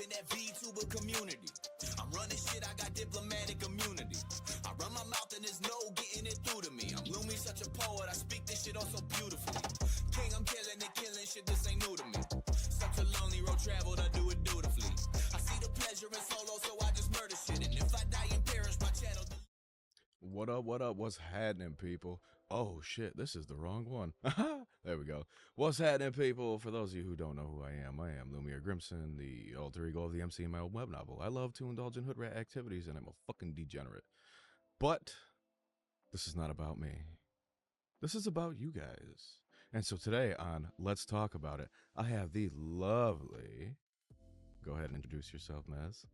in that VTuber community. I'm running shit, I got diplomatic immunity. I run my mouth and there's no getting it through to me. I'm Lumi, such a poet, I speak this shit all so beautifully. King, I'm killing it, killing shit, this ain't new to me. Such a lonely road traveled, I do it dutifully. I see the pleasure in solo, so I just murder shit. And if I die in Paris, my channel... What up, what's happening, people? Oh shit, this is the wrong one. There we go. What's happening, people? For those of you who don't know who I am Lumiere Grimson, the alter ego of the MC in my own web novel. I love to indulge in hood rat activities, and I'm a fucking degenerate. But this is not about me. This is about you guys. And so today on Let's Talk About It, I have the lovely... Go ahead and introduce yourself, Maz.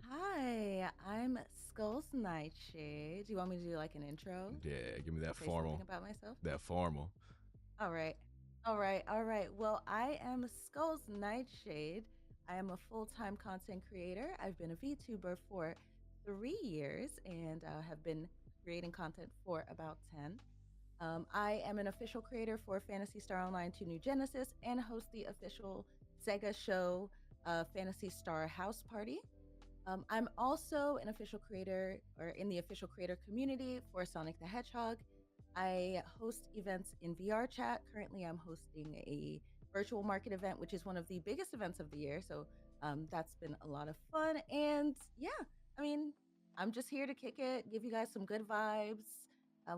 Hi, I'm SkullsNightshade. Do you want me to do like an intro? Yeah, give me that Say formal. something about myself? That formal. All right. Well, I am SkullsNightshade. I am a full-time content creator. I've been a VTuber for 3 years and have been creating content for about 10. I am an official creator for Phantasy Star Online 2 New Genesis and host the official Sega show Phantasy Star House Party. I'm also an official creator or in the official creator community for Sonic the Hedgehog. I host events in VR chat. Currently, I'm hosting a virtual market event, which is one of the biggest events of the year. So that's been a lot of fun. And yeah, I mean, I'm just here to kick it, give you guys some good vibes.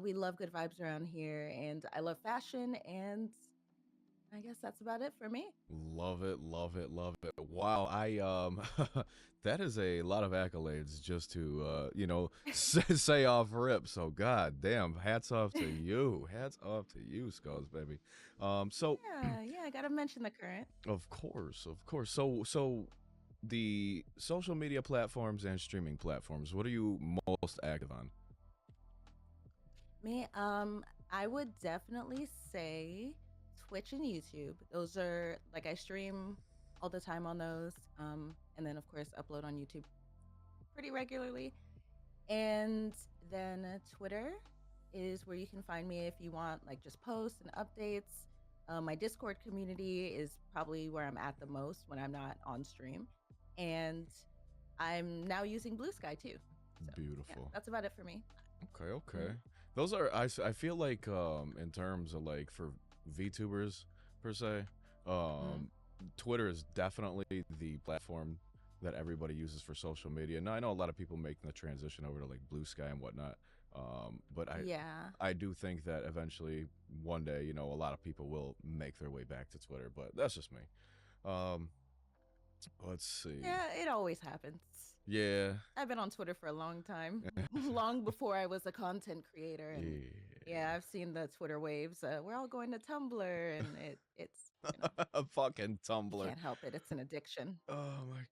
We love good vibes around here, and I love fashion, and I guess that's about it for me. Love it. Wow, that is a lot of accolades just to say off rip. So god damn, hats off to you. Hats off to you, Skulls, baby. Yeah, I gotta mention the current. Of course. So the social media platforms and streaming platforms, what are you most active on? Me, I would definitely say Twitch and YouTube. Those are like I stream all the time on those. And then of course upload on YouTube pretty regularly. And then Twitter is where you can find me if you want like just posts and updates. My Discord community is probably where I'm at the most when I'm not on stream. And I'm now using Blue Sky too. So, Beautiful. Yeah, that's about it for me. Okay. Those are I feel like in terms of like for VTubers per se, Twitter is definitely the platform that everybody uses for social media. Now I know a lot of people making the transition over to like Blue Sky and whatnot, but I do think that eventually one day a lot of people will make their way back to Twitter, but that's just me. Let's see. Yeah, it always happens. Yeah. I've been on Twitter for a long time, long before I was a content creator. And yeah, I've seen the Twitter waves. We're all going to Tumblr, and it's fucking Tumblr. Can't help it. It's an addiction. Oh my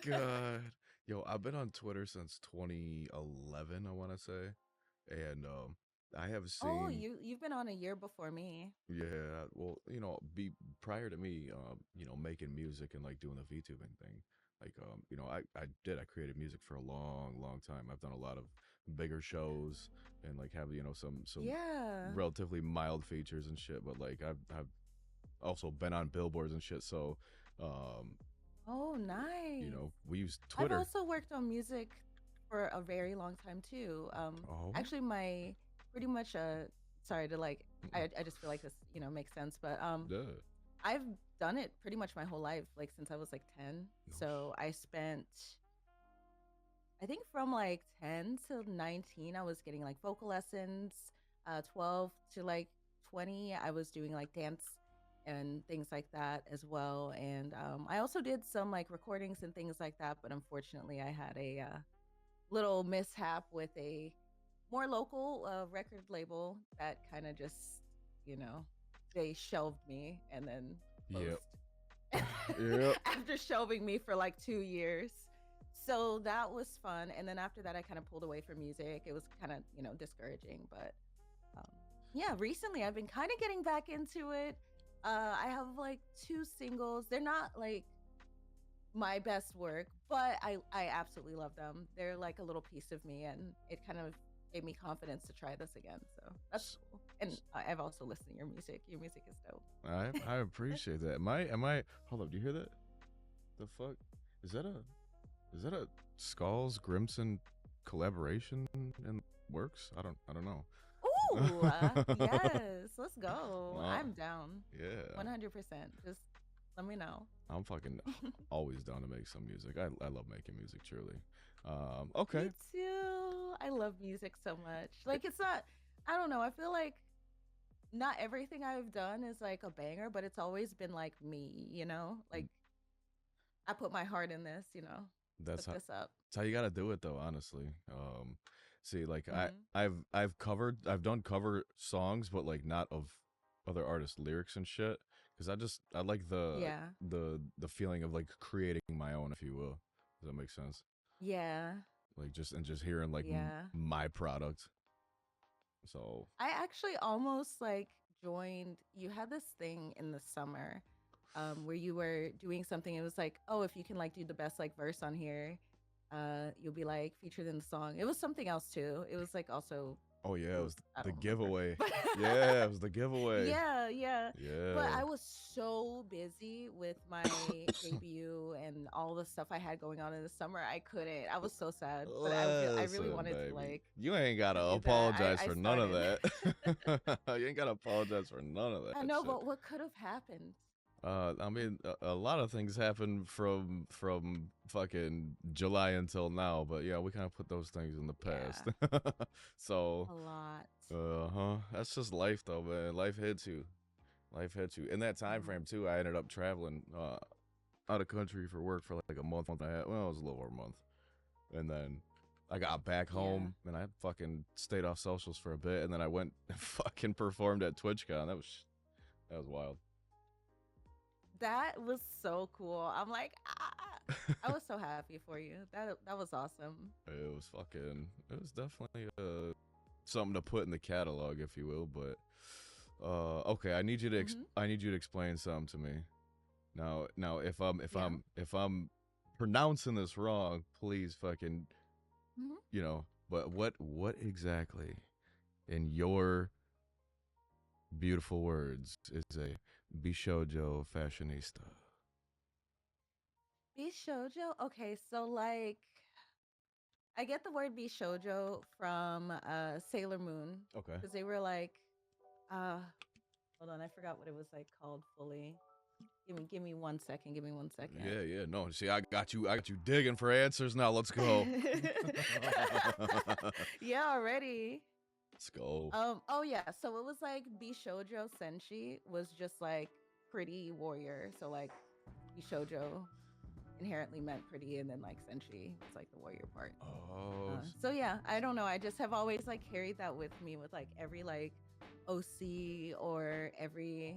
god. Yo, I've been on Twitter since 2011, I want to say, and I have seen. Oh, you've been on a year before me. Yeah, well, prior to me, making music and like doing the VTubing thing. Like, I created music for a long time. I've done a lot of bigger shows and like have, some relatively mild features and shit. But like, I've also been on billboards and shit. So, oh, nice. We use Twitter. I've also worked on music for a very long time too. Actually, my pretty much, sorry to like, I just feel like this, makes sense. But I've done it pretty much my whole life, like since I was like 10. So I spent, I think from like 10 to 19, I was getting like vocal lessons. 12 to like 20, I was doing like dance and things like that as well. And I also did some like recordings and things like that. But unfortunately, I had a little mishap with a more local record label that kind of just, they shelved me and then closed. Yep. After shelving me for like 2 years. So that was fun. And then after that, I kind of pulled away from music. It was kind of, discouraging. But yeah, recently I've been kind of getting back into it. I have like 2 singles. They're not like my best work, but I absolutely love them. They're like a little piece of me, and it kind of gave me confidence to try this again. So that's cool. And I've also listened to your music. Your music is dope. I appreciate that. Am I hold up, do you hear that? The fuck? Is that a Skulls Grimson collaboration in works? I don't know. Ooh, yes, let's go. Wow. I'm down. Yeah. 100%. Just let me know. I'm fucking always down to make some music. I love making music, truly. Me Okay. too. I love music so much. Like it's not, I don't know. I feel like not everything I've done is like a banger, but it's always been like me, you know? Like I put my heart in this, you know. That's Put how this up. that's how you gotta do it though, honestly. See, like Mhm. I've done cover songs, but like not of other artists' lyrics and shit. Because I like Yeah. the feeling of like creating my own, if you will. Does that make sense? Yeah. Like just hearing like Yeah. my product. So I actually almost like joined, you had this thing in the summer where you were doing something. It was like, oh, if you can like do the best like verse on here, you'll be like featured in the song. It was something else too. It was like also oh yeah, it it was, was I the don't remember. giveaway. But Yeah, it was the giveaway. yeah, yeah. But Yeah. I was so busy with my debut and all the stuff I had going on in the summer. I couldn't. I was so sad. But I really Listen, wanted to baby. like You ain't gotta do that. apologize I for none of started. that. You ain't gotta apologize for none of I that know, shit. but what could have happened? I mean, a lot of things happened from fucking July until now, but yeah, we kind of put those things in the Yeah, past. So, a lot. huh. That's just life, though, man. Life hits you. Life hits you. In that time Mhm. frame too, I ended up traveling out of country for work for like a month and a half. Well, it was a little over a month, and then I got back Yeah. home and I fucking stayed off socials for a bit, and then I went and fucking performed at TwitchCon. That was wild. That was so cool. I'm like, ah. I was so happy for you. That was awesome. It was definitely something to put in the catalog, if you will. But okay, Mhm. I need you to explain something to me. Now, Yeah. if I'm pronouncing this wrong, please fucking, Mhm. But what exactly, in your beautiful words, is a bishojo fashionista? Bishojo. Okay, so like I get the word bishojo from Sailor Moon Okay. because they were like, uh, hold on, I forgot what it was like called fully. Give me 1 second. Give me 1 second. Yeah, yeah. No, see, I got you digging for answers. Now let's go. Yeah, already. Let's go. Oh yeah, so it was like Bishojo Senshi was just like pretty warrior. So like Bishojo inherently meant pretty, and then like Senshi was like the warrior part. Oh, So yeah, I don't know. I just have always like carried that with me with like every like OC or every,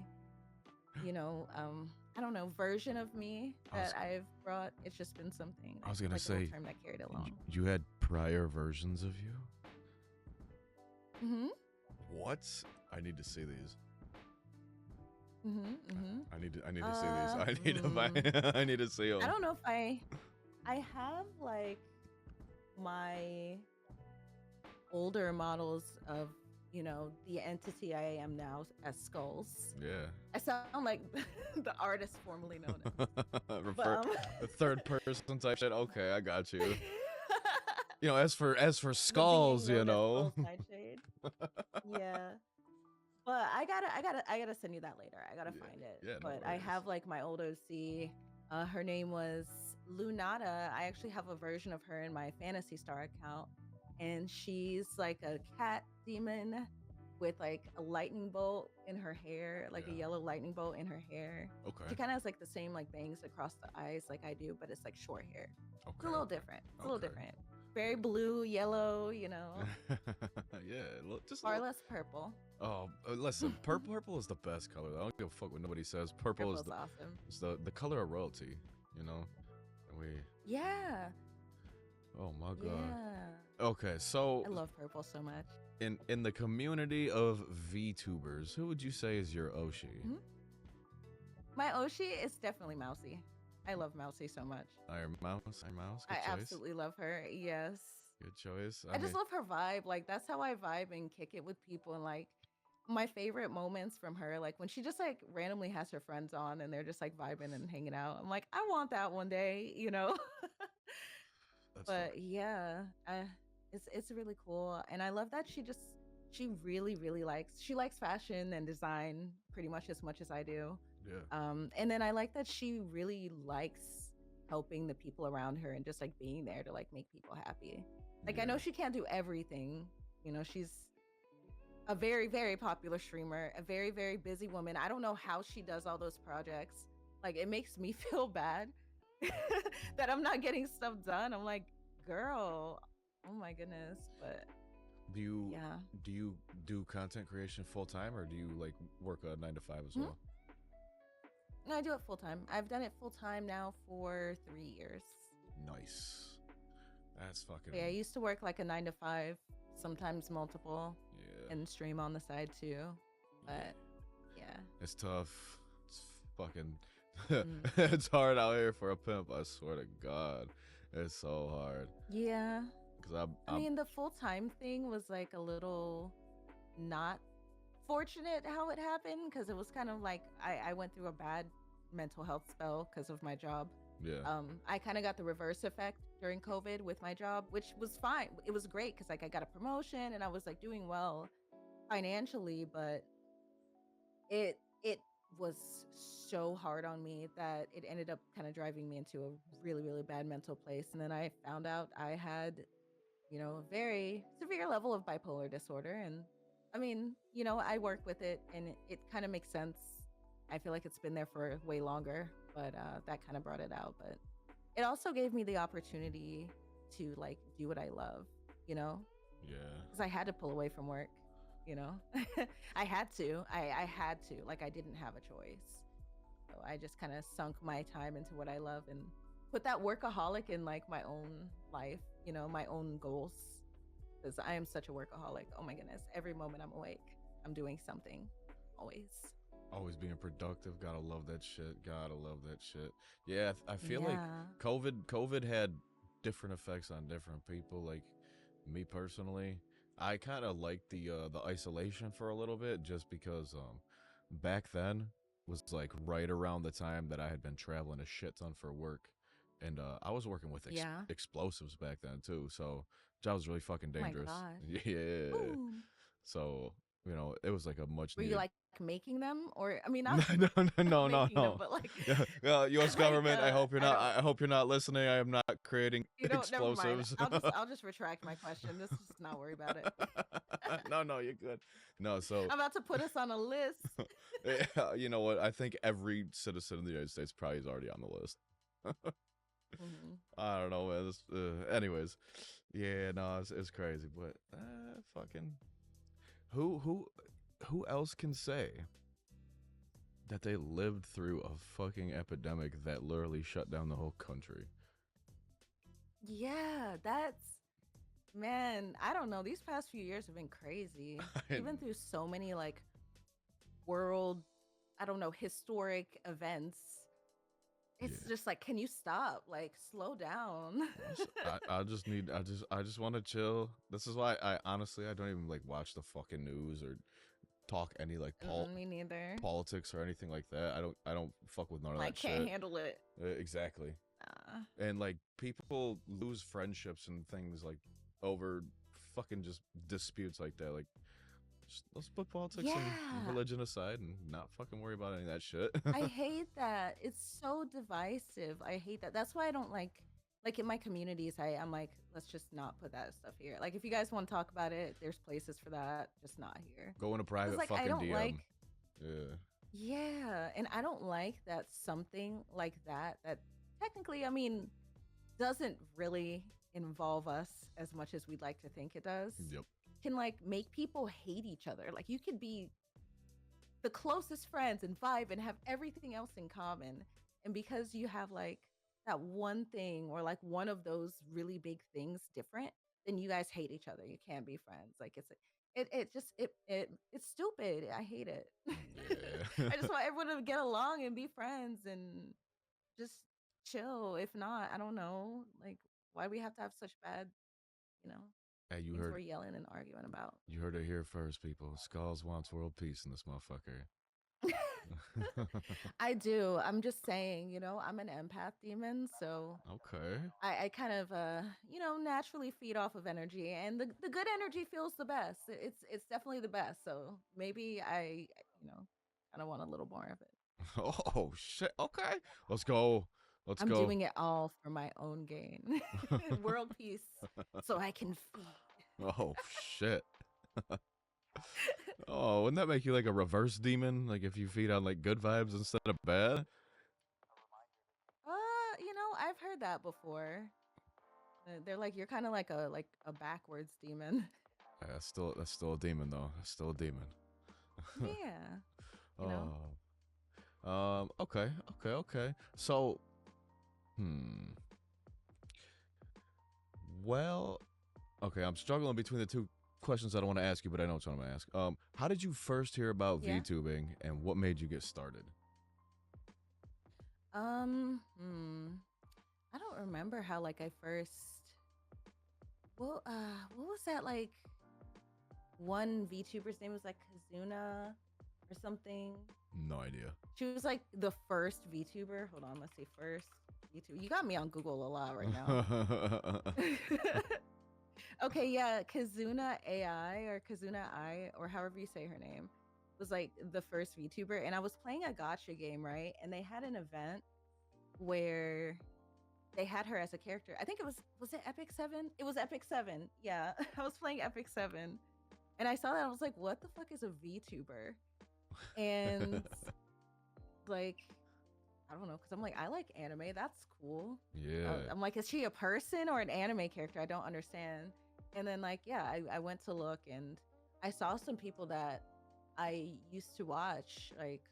I don't know, version of me I was that I've brought. It's just been something I was gonna like a little say term that carried along. you had prior versions of you. Mhm. What? I need to see these. Mhm. Mhm. I need to see these. I need to Hmm. I need to see I them. don't know if I have like my older models of, the entity I am now as Skulls. Yeah. I sound like the artist formerly known as. But Refer the third person type shit. Okay, I got you. As for the being skulls, known as Skulls Nightshade. Yeah. But I gotta send you that later. I gotta Yeah. find it. Yeah, no But I worries. have like my old OC. Her name was Lunata. I actually have a version of her in my Fantasy Star account, and she's like a cat demon with like a lightning bolt in her hair, like a Yeah. yellow lightning bolt in her hair. Okay. She kind of has like the same like bangs across the eyes like I do, but it's like short hair. It's a Okay. little Okay. different. It's a little Okay. different. Very blue, yellow, Yeah, just a far little. less purple. Oh, listen, purple is the best color. I don't give a fuck what nobody says. Purple Purple's awesome. is the color of royalty. You know, and we. Yeah. Oh my god. Yeah. Okay, so I love purple so much. in the community of VTubers, who would you say is your Oshi? Mhm. My Oshi is definitely Mousy. I love Mousy so much. Iron Mouse. I Good choice. absolutely love her. Yes. Good choice. I I just mean, love her vibe. Like that's how I vibe and kick it with people and like my favorite moments from her, like when she just like randomly has her friends on and they're just like vibing and hanging out. I'm like, I want that one day, you know? That's But funny. yeah, it's really cool, and I love that she really likes she likes fashion and design pretty much as I do. Yeah. And then I like that she really likes helping the people around her and just like being there to like make people happy. Like I know Yeah. she can't do everything. You know, she's a very popular streamer, a very busy woman. I don't know how she does all those projects. Like it makes me feel bad that I'm not getting stuff done. I'm like, girl, oh my goodness. But Do you yeah. do you do content creation full time, or do you like work a 9 to 5 as Hmm? well? No, I do it full time. I've done it full time now for 3 years. Nice. That's fucking Yeah, I used to work like a 9 to 5, sometimes multiple, yeah. and stream on the side too. Yeah. But yeah. It's tough. It's fucking Mm. it's hard out here for a pimp, I swear to God. It's so hard. Yeah. Cause I mean, the full time thing was like a little not fortunate how it happened because it was kind of like I went through a bad mental health spell because of my job. yeah. I kind of got the reverse effect during COVID with my job, which was fine. It was great because like I got a promotion and I was like doing well financially, but it was so hard on me that it ended up kind of driving me into a really bad mental place. And then I found out I had, you know, a very severe level of bipolar disorder. And I mean, you know, I work with it and it kind of makes sense. I feel like it's been there for way longer, but that kind of brought it out. But it also gave me the opportunity to like do what I love, you know, Yeah. because I had to pull away from work, you know. I had to. I had to. Like I didn't have a choice. So I just kind of sunk my time into what I love and put that workaholic in like my own life, you know, my own goals. Because I am such a workaholic. Oh my goodness. Every moment I'm awake, I'm doing something. Always. Always being productive. Gotta love that shit. Gotta love that shit. Yeah, I feel like Yeah. COVID had different effects on different people. Like me personally, I kind of liked the isolation for a little bit, just because back then was like right around the time that I had been traveling a shit ton for work, and I was working with Yeah. explosives back then too. So that was really fucking Oh my dangerous. God. Yeah. Boom. So it was like a much Were you needed. like making them? Or, I mean, No, not no, making them, no. but like, Yeah, U.S. like, government. I hope you're I not. don't, I hope you're not listening. I am not creating you know, never mind. explosives. I'll just retract my question. Let's just not worry about it. No, no, you're good. No, so I'm about to put us on a list. you know what? I think every citizen of the United States probably is already on the list. Mhm. I don't know, man. Anyways, yeah, no, it's crazy, but fucking who who who else can say that they lived through a fucking epidemic that literally shut down the whole country? Yeah, that's man, I don't know. These past few years have been crazy. We've been through so many like world, I don't know, historic events. It's Yeah. just like, can you stop? Like, slow down. I just need I just want to chill. This is why I honestly I don't even like watch the fucking news or talk any like Me neither. politics or anything like that. I don't fuck with none of I that can't shit. handle it. Exactly. Uh, And like people lose friendships and things like over fucking just disputes like that. Like just, let's put politics and yeah. religion aside and not fucking worry about any of that shit. I hate that. It's so divisive. I hate that. That's why I don't like in my communities, I'm like, let's just not put that stuff here. Like if you guys want to talk about it, there's places for that, just not here. Go in a Cuz private like I fucking don't like DM. Yeah. yeah, and I don't like that something like that that technically, I mean, doesn't really involve us as much as we'd like to think it does. Yep. Can like make people hate each other. Like you could be the closest friends and vibe and have everything else in common. And because you have like that one thing or like one of those really big things different, then you guys hate each other. You can't be friends. Like it just it's stupid. I hate it. Yeah. I just want everyone to get along and be friends and just chill. If not, I don't know. Like why we have to have such bad, you know. Hey, Things we're yelling and arguing about. you heard it here first, people. Skulls wants world peace in this motherfucker. I do. I'm just saying, I'm an empath demon, so Okay. I kind of naturally feed off of energy, and the good energy feels the best. It's definitely the best. So maybe I, kind of want a little more of it. Oh shit. Okay. Let's go. Let's I'm go. doing it all for my own gain. World peace so I can feed. Oh shit. Oh, wouldn't that make you like a reverse demon? Like if you feed on like good vibes instead of bad? I've heard that before. They're like you're kind of like a backwards demon. Yeah, that's still a demon though. That's still a demon. Yeah, you know. Okay, okay, okay. So, hmm. Well, okay, I'm struggling between the two questions I don't want to ask you, but I know what I'm going to ask. How did you first hear about Yeah. VTubing and what made you get started? I don't remember how like I first. Well, what was that like? One VTuber's name was like Kazuna or something. No idea. She was like the first VTuber. Hold on, let's see. First VTuber. You got me on Google a lot right now. Okay, yeah, Kazuna AI or Kazuna I or however you say her name was like the first VTuber, and I was playing a gotcha game, right? And they had an event where they had her as a character. I think was it Epic 7? It was Epic 7. Yeah. I was playing Epic 7 and I saw that. I was like, what the fuck is a VTuber? And like, I don't know, because I'm like, I like anime. That's cool. Yeah. I'm like, is she a person or an anime character? I don't understand. And then like, yeah, I went to look and I saw some people that I used to watch like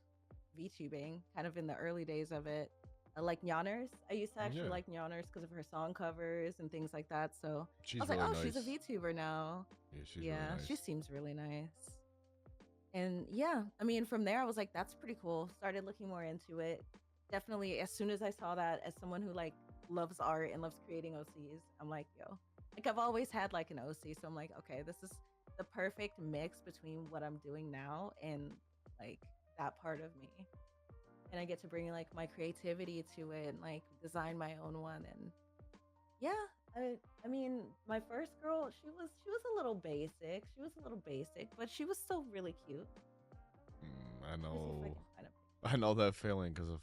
VTubing kind of in the early days of it. Like Nyanners. I used to actually like Nyanners because of her song covers and things like that. So She's I was like, really oh, nice. she's a VTuber now. Yeah, she's really nice. She seems really nice. And yeah, I mean, from there, I was like, that's pretty cool. Started looking more into it. Definitely, as soon as I saw that, as someone who like loves art and loves creating OCs, I'm like, yo, like I've always had like an OC. So I'm like, okay, this is the perfect mix between what I'm doing now and like that part of me. And I get to bring like my creativity to it and like design my own one. And yeah, I mean, my first girl, she was a little basic. She was a little basic, but she was still really cute. I know. Let me see if I can find I know that feeling because of.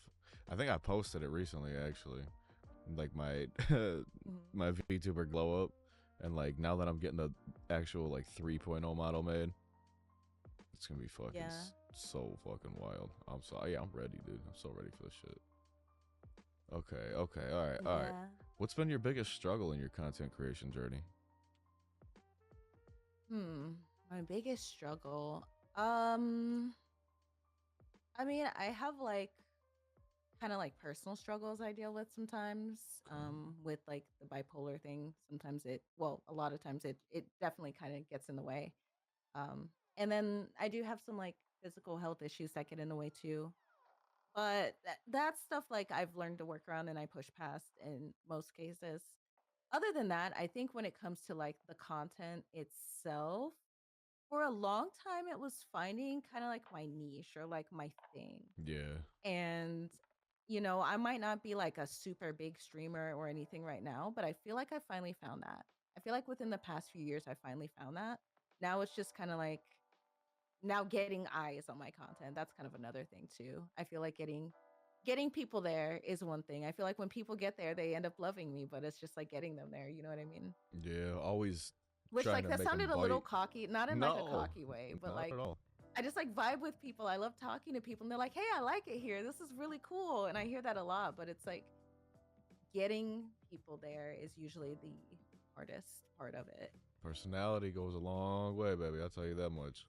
I think I posted it recently actually, like my my VTuber glow up, and like now that I'm getting the actual like 3.0 model made, it's gonna be fucking so fucking wild. I'm sorry. Yeah, I'm ready, dude. I'm so ready for this shit. Okay, okay, all right, all right. What's been your biggest struggle in your content creation journey? My biggest struggle. I mean, I have like kind of like personal struggles I deal with sometimes. With like the bipolar thing. Sometimes a lot of times it definitely kind of gets in the way. And then I do have some like physical health issues that get in the way too. But that's stuff like I've learned to work around and I push past in most cases. Other than that, I think when it comes to like the content itself, for a long time it was finding kind of like my niche or like my thing. Yeah. And I might not be like a super big streamer or anything right now, but I feel like I finally found that. I feel like within the past few years I finally found that. Now it's just kind of like now getting eyes on my content. That's kind of another thing too. I feel like getting people there is one thing. I feel like when people get there, they end up loving me, but it's just like getting them there. You know what I mean? Yeah, always. Which like that sounded a little cocky, not in like a cocky way, but not like at all. I just like vibe with people. I love talking to people and they're like, hey, I like it here. This is really cool. And I hear that a lot, but it's like getting people there is usually the hardest part of it. Personality goes a long way, baby. I'll tell you that much.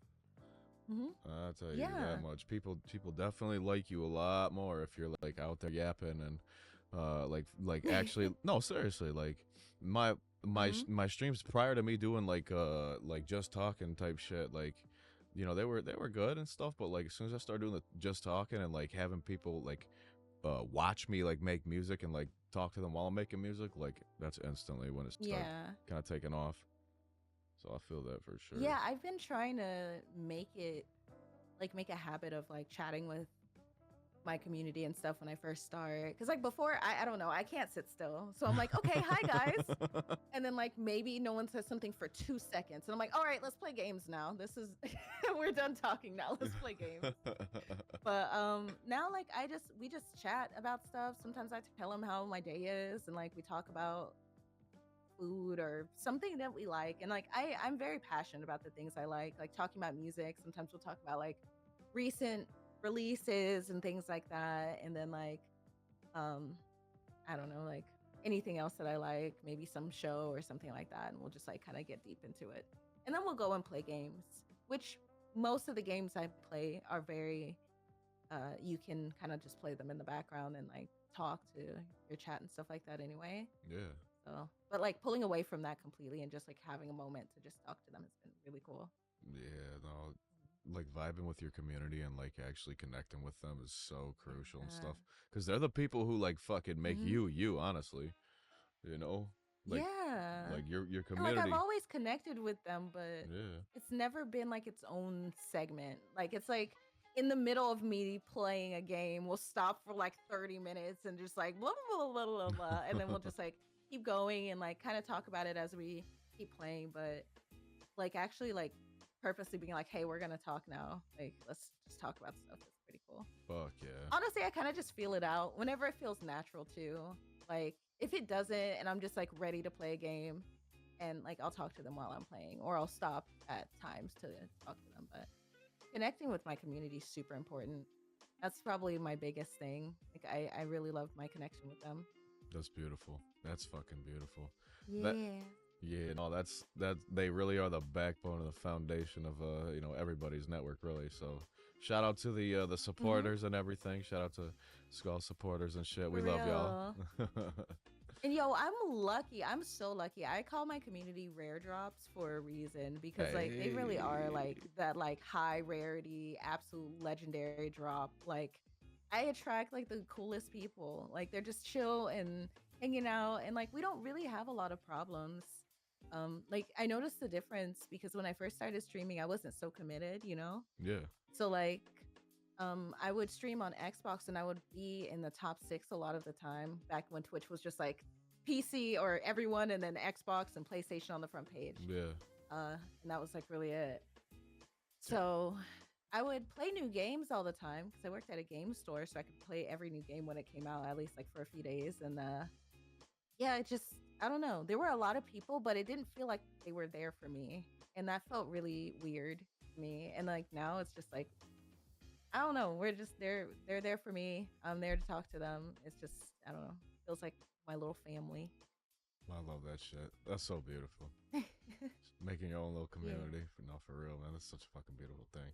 I'll tell you that much. People definitely like you a lot more if you're like out there yapping and like actually no, seriously, like my streams prior to me doing like just talking type shit, like they were good and stuff, but like as soon as I started doing the just talking and like having people like watch me like make music and like talk to them while I'm making music, like that's instantly when it's kind of taken off. So I feel that for sure. Yeah, I've been trying to make a habit of like chatting with my community and stuff when I first start. Because like before, I don't know, I can't sit still. So I'm like, okay, hi guys. And then like maybe no one says something for 2 seconds. And I'm like, all right, let's play games now. This is we're done talking now. Let's play games. But now like we just chat about stuff. Sometimes I tell them how my day is and like we talk about food or something that we like. And like I'm very passionate about the things I like talking about music. Sometimes we'll talk about like recent releases and things like that. And then like um I don't know, like anything else that I like, maybe some show or something like that. And we'll just like kind of get deep into it. And then we'll go and play games, which most of the games I play are very you can kind of just play them in the background and like talk to your chat and stuff like that anyway. Yeah. So, but like pulling away from that completely and just like having a moment to just talk to them has been really cool. Yeah, no, like vibing with your community and like actually connecting with them is so crucial and Yeah. stuff. Because they're the people who like fucking make Mhm. you, honestly. You know? Like Yeah. like your And like I've community. always connected with them, but Yeah. it's never been like its own segment. Like it's like in the middle of me playing a game, we'll stop for like 30 minutes and just like blah blah blah blah blah, blah and then we'll just like keep going and like kind of talk about it as we keep playing. But like actually like purposely being like, hey, we're gonna talk now. Like let's just talk about stuff. That's pretty cool. Fuck yeah. Honestly, I kind of just feel it out whenever it feels natural too. Like if it doesn't and I'm just like ready to play a game and like I'll talk to them while I'm playing or I'll stop at times to talk to them. But connecting with my community is super important. That's probably my biggest thing. Like I really love my connection with them. That's beautiful. That's fucking beautiful. That Yeah. yeah, no, that they really are the backbone of the foundation of everybody's network really. So shout out to the Hmm. supporters and everything. Shout out to Skull supporters and shit. We For love y'all. real. And yo, I'm lucky. I'm so lucky. I call my community rare drops for a reason because like they really are Hey. like that like high rarity, absolute legendary drop. Like I attract like the coolest people. Like they're just chill and hanging out and like we don't really have a lot of problems. Like I noticed the difference because when I first started streaming, I wasn't so committed, you know? Yeah. So like I would stream on Xbox and I would be in the top 6 a lot of the time back when Twitch was just like PC or everyone and then Xbox and PlayStation on the front page. Yeah. And that was like really it. So I would play new games all the time because I worked at a game store, so I could play every new game when it came out, at least like for a few days. And yeah, it just, I don't know. There were a lot of people, but it didn't feel like they were there for me. And that felt really weird to me. And like now it's just like, I don't know. We're just they're there for me. I'm there to talk to them. It's just I don't know. Feels like my little family. I love that shit. That's so beautiful. Making your own little Yeah. community. No, for real, man. That's such a fucking beautiful thing.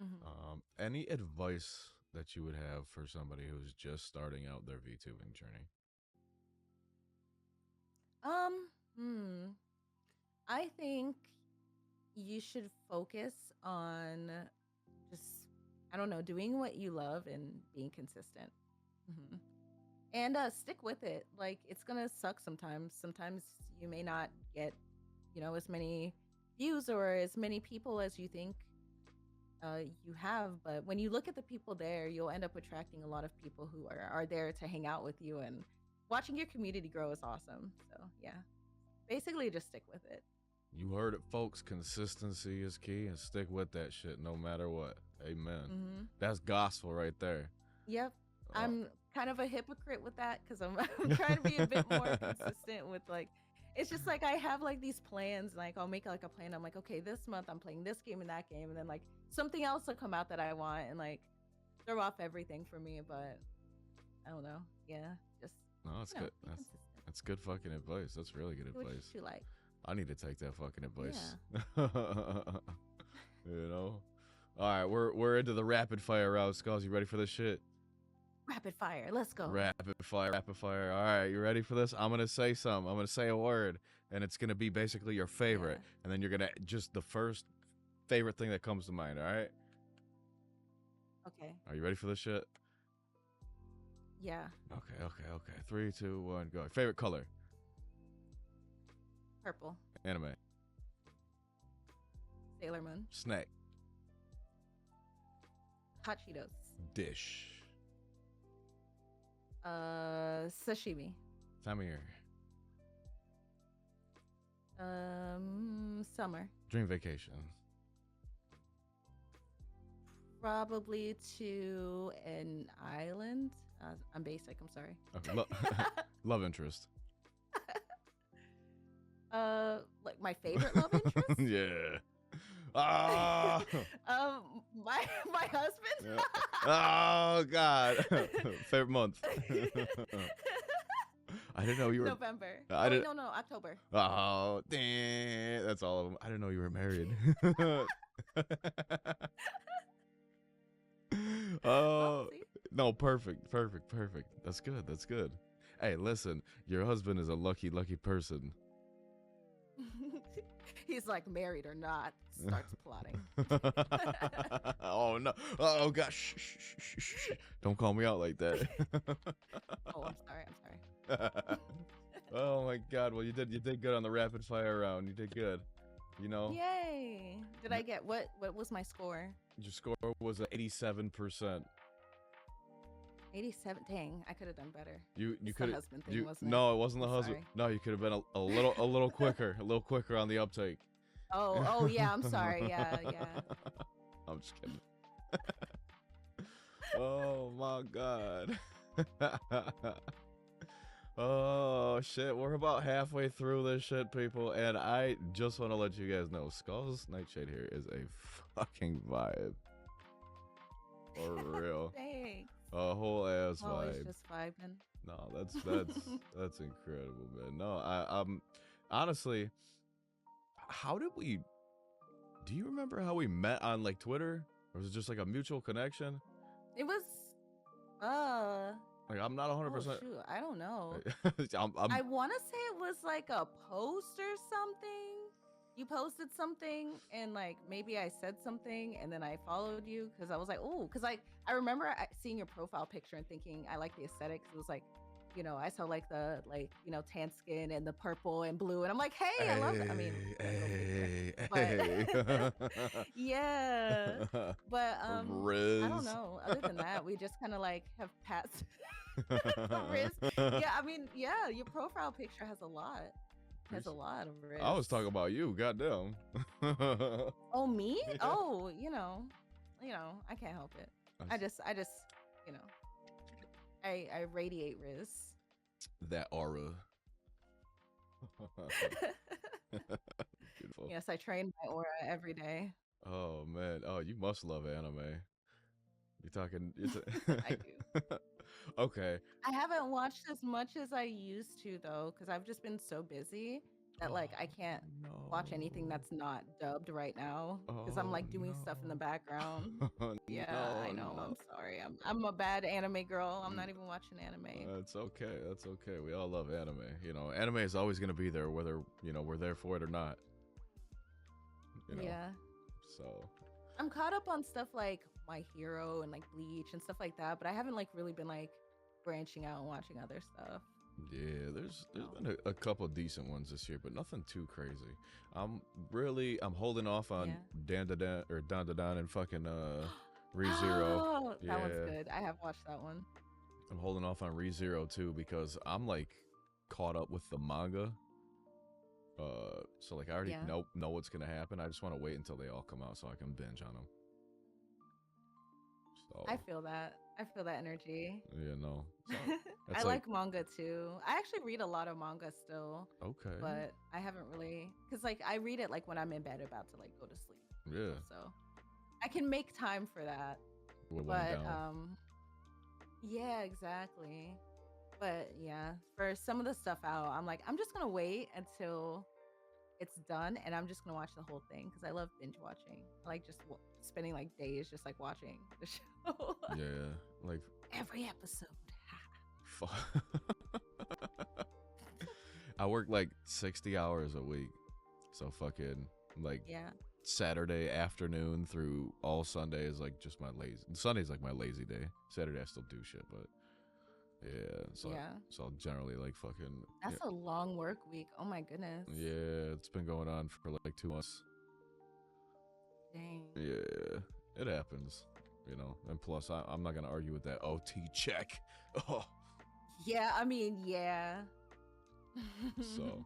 Mhm. Any advice that you would have for somebody who's just starting out their VTubing journey? Um, hmm. I think you should focus on just I don't know, doing what you love and being consistent. Hmm. And stick with it. Like it's gonna suck sometimes. Sometimes you may not get, as many views or as many people as you think you have. But when you look at the people there, you'll end up attracting a lot of people who are there to hang out with you. And watching your community grow is awesome. So yeah, basically just stick with it. You heard it, folks. Consistency is key, and stick with that shit no matter what. Amen. Hmm. That's gospel right there. Yep. Uh, I'm kind of a hypocrite with that because I'm trying to be a bit more consistent with like it's just like I have like these plans, like I'll make like a plan. I'm like, okay, this month I'm playing this game and that game, and then like something else will come out that I want and like throw off everything for me. But I don't know. Yeah, just no, that's good. be consistent. That's good fucking advice. That's really good Do what advice. you like. I need to take that fucking advice. Yeah. you know. All right, we're into the rapid fire route. Skulls, you ready for this shit? Rapid fire. Let's go. Rapid fire, rapid fire. All right, you ready for this? I'm gonna say something. I'm gonna say a word, and it's gonna be basically your favorite, Yeah. and then you're gonna just the first favorite thing that comes to mind. All right. Okay. Are you ready for this shit? Yeah. Okay. 3, 2, 1, go. Favorite color? Purple. Anime. Sailor Moon. Snack. Hot Cheetos. Dish. Sashimi. Time of year. Summer. Dream vacation. Probably to an island. I'm basic. I'm sorry. Okay. Love interest. Like my favorite love interest. Yeah. Ah. My husband. Yeah. Oh God. Favorite month. I didn't know you were. November. I didn't. No, October. Oh, damn. That's all of them. I didn't know you were married. Oh, See? no, perfect. That's good. That's good. Hey, listen, your husband is a lucky person. He's like, married or not, starts plotting. Oh no! Oh gosh! Shh. Don't call me out like that. Oh, I'm sorry. Oh my God! Well, you did good on the rapid fire round. You did good. You know. Yay! Did I get what was my score? Your score was 87%. 87. Dang, I could have done better. You It's could the husband thing, wasn't it? No, it wasn't the I'm husband. sorry. No, you could have been a little quicker, on the uptake. Oh yeah, I'm sorry. Yeah. I'm just kidding. Oh my God. Oh shit, we're about halfway through this shit, people, and I just want to let you guys know SkullsNightshade here is a fucking vibe. For real. Thanks. A whole ass Always vibe. just vibing. No, that's incredible, man. No, I'm honestly, how did we? Do you remember how we met on like Twitter, or was it just like a mutual connection? It was Like I'm not 100%. shoot, I don't know. I'm I want to say it was like a post or something. You posted something and like maybe I said something and then I followed you because I was like, oh, because I remember seeing your profile picture and thinking I like the aesthetics. It was like, you know, I saw like the tan skin and the purple and blue and I'm like, hey, I love it. I mean, yeah, but Riz. I don't know. Other than that, we just kind of like have passed. Riz. Yeah, I mean, yeah, your profile picture has a lot. Has a lot of risk. I was talking about you, goddamn. Oh, me? Oh, I can't help it. I just, I radiate risk. That aura. Beautiful. Yes, I train my aura every day. Oh man. Oh, you must love anime. You're talking. I do. Okay. I haven't watched as much as I used to though, because I've just been so busy that like I can't watch anything that's not dubbed right now because I'm like doing stuff in the background. Yeah, I know. I'm sorry. I'm a bad anime girl. I'm not even watching anime. That's okay. That's okay. We all love anime. You know, anime is always gonna be there, whether we're there for it or not. Yeah. So. I'm caught up on stuff like My Hero and like Bleach and stuff like that, but I haven't like really been like branching out and watching other stuff. Yeah, there's been a couple decent ones this year, but nothing too crazy. I'm holding off on Dan and fucking ReZero. Oh, that one's good. I have watched that one. I'm holding off on ReZero too because I'm like caught up with the manga. So like I already know what's gonna happen. I just want to wait until they all come out so I can binge on them. So I feel that energy. So, I like manga too. I actually read a lot of manga still. Okay. But I haven't really, because like I read it like when I'm in bed about to like go to sleep. Yeah. So I can make time for that. But yeah, exactly. But yeah, for some of the stuff out, I'm like, I'm just gonna wait until it's done and I'm just gonna watch the whole thing because I love binge watching. I like just spending like days just like watching the show. Yeah, like every episode. I work like 60 hours a week, so fucking like Saturday afternoon through all Sunday is like just my lazy. Sunday's like my lazy day. Saturday I still do shit, but so I'll generally like fucking. That's a long work week. Oh my goodness. Yeah, it's been going on for like 2 months. Dang. Yeah, it happens, you know. And plus, I'm not gonna argue with that OT check. Oh, Yeah, I mean, yeah. so.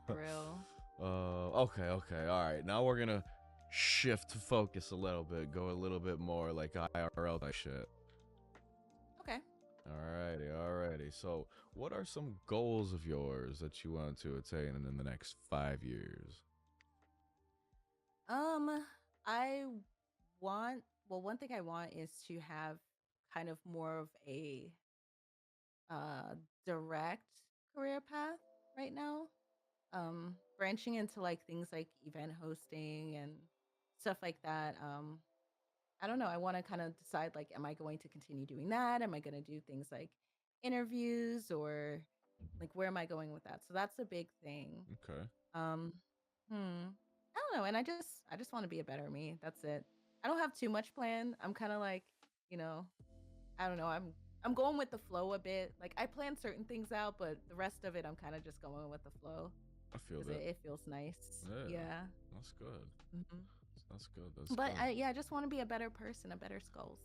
Real. Okay, all right. Now we're gonna shift focus a little bit, go a little bit more like IRL type shit. Okay. Alrighty. So, what are some goals of yours that you want to attain in the next 5 years? Um, I want, well, one thing I want is to have kind of more of a uh direct career path right now. Branching into like things like event hosting and stuff like that. I don't know. I want to kind of decide like, am I going to continue doing that? Am I going to do things like interviews or like where am I going with that? So that's a big thing. Okay. Um, I don't know. And I just want to be a better me. That's it. I don't have too much plan. I'm kind of like, you know, I don't know. I'm going with the flow a bit. Like I plan certain things out, but the rest of it I'm kind of just going with the flow I feel because that. it feels nice. Yeah, Yeah. that's good. hmm That's good. That's But good. yeah, I just want to be a better person, a better skulls.